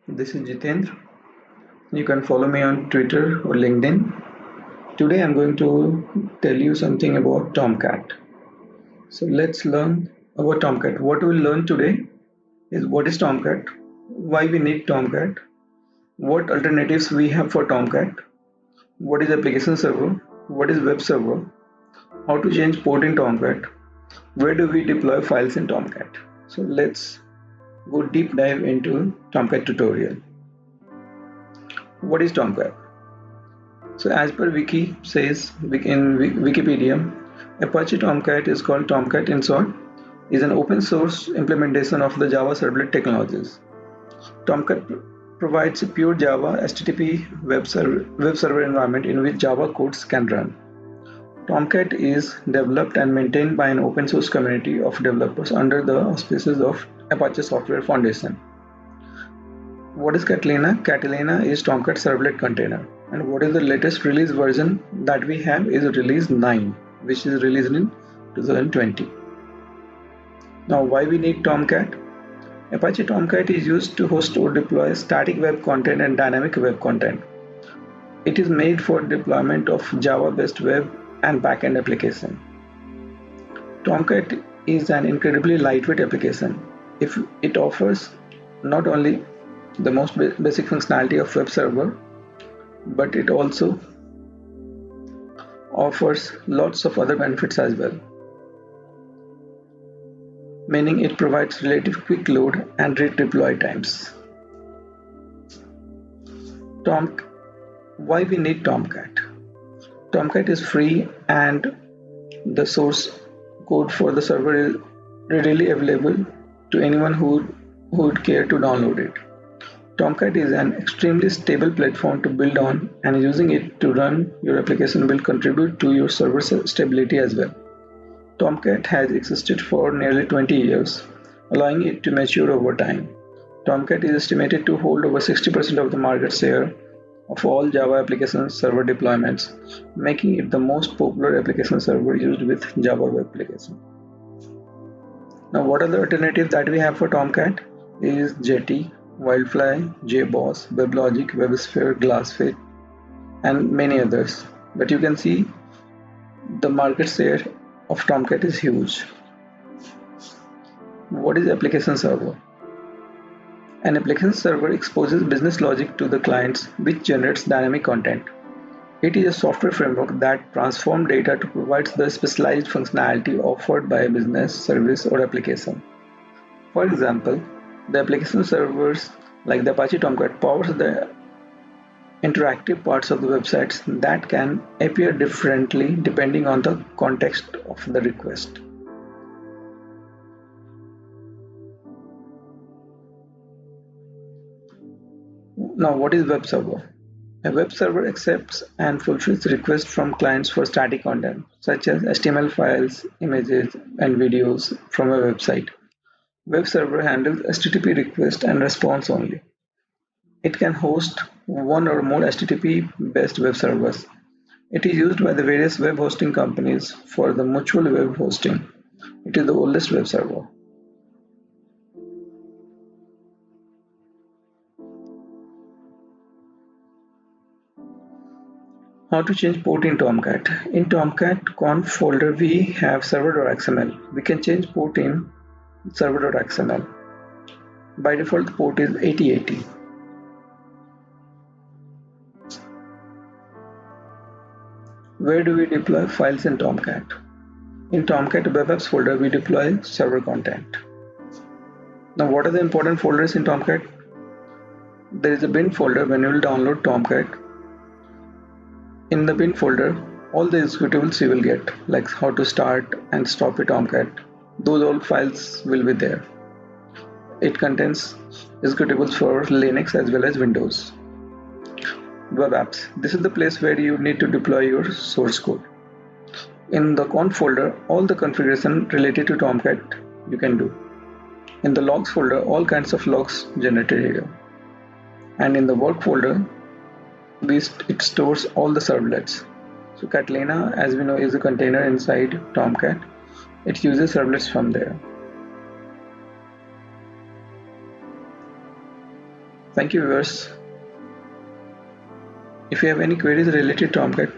This is Jitendra. You can follow me on Twitter or LinkedIn. Today I'm going to tell you something about Tomcat. So let's learn about Tomcat. What we'll learn today is what is Tomcat, why we need Tomcat, what alternatives we have for Tomcat, what is application server, what is web server, how to change port in Tomcat, where do we deploy files in Tomcat. So let's go deep dive into Tomcat tutorial. What is Tomcat? So as per Wiki says in Wikipedia, Apache Tomcat is called Tomcat in short, is an open source implementation of the Java servlet technologies. Tomcat provides a pure Java HTTP web server environment in which Java codes can run. Tomcat is developed and maintained by an open source community of developers under the auspices of Apache Software Foundation. What is Catalina? Catalina is Tomcat servlet container. And what is the latest release version that we have is release 9, which is released in 2020. Now, why we need Tomcat? Apache Tomcat is used to host or deploy static web content and dynamic web content. It is made for deployment of Java-based web and backend application. Tomcat is an incredibly lightweight application. If it offers not only the most basic functionality of web server, but it also offers lots of other benefits as well, meaning it provides relative quick load and rate deploy times. Why we need Tomcat? Tomcat is free and the source code for the server is readily available to anyone who would care to download it. Tomcat is an extremely stable platform to build on, and using it to run your application will contribute to your server stability as well. Tomcat has existed for nearly 20 years, allowing it to mature over time. Tomcat is estimated to hold over 60% of the market share of all Java application server deployments, making it the most popular application server used with Java web application. Now, what are the alternatives that we have for Tomcat? Is Jetty, Wildfly, JBoss, WebLogic, WebSphere, Glassfit, and many others. But you can see the market share of Tomcat is huge. What is application server? An application server exposes business logic to the clients, which generates dynamic content. It is a software framework that transforms data to provide the specialized functionality offered by a business, service, or application. For example, the application servers like the Apache Tomcat powers the interactive parts of the websites that can appear differently depending on the context of the request. Now, what is web server? A web server accepts and fulfills requests from clients for static content such as HTML files, images, and videos from a website. Web server handles HTTP request and response only. It can host one or more HTTP-based web servers. It is used by the various web hosting companies for the mutual web hosting. It is the oldest web server. How to change port in Tomcat? In Tomcat conf folder we have server.xml. We can change port in server.xml. By default the port is 8080. Where do we deploy files in Tomcat? In Tomcat web apps folder we deploy server content. Now, what are the important folders in Tomcat? There is a bin folder when you will download Tomcat. In the bin folder, all the executables you will get, like how to start and stop a Tomcat, those all files will be there. It contains executables for Linux as well as Windows. Web apps. This is the place where you need to deploy your source code. In the conf folder, all the configuration related to Tomcat you can do. In the logs folder, all kinds of logs generated here. And in the work folder, it stores all the servlets. So Catalina, as we know, is a container inside Tomcat. It uses servlets from there. Thank you, viewers. If you have any queries related to Tomcat,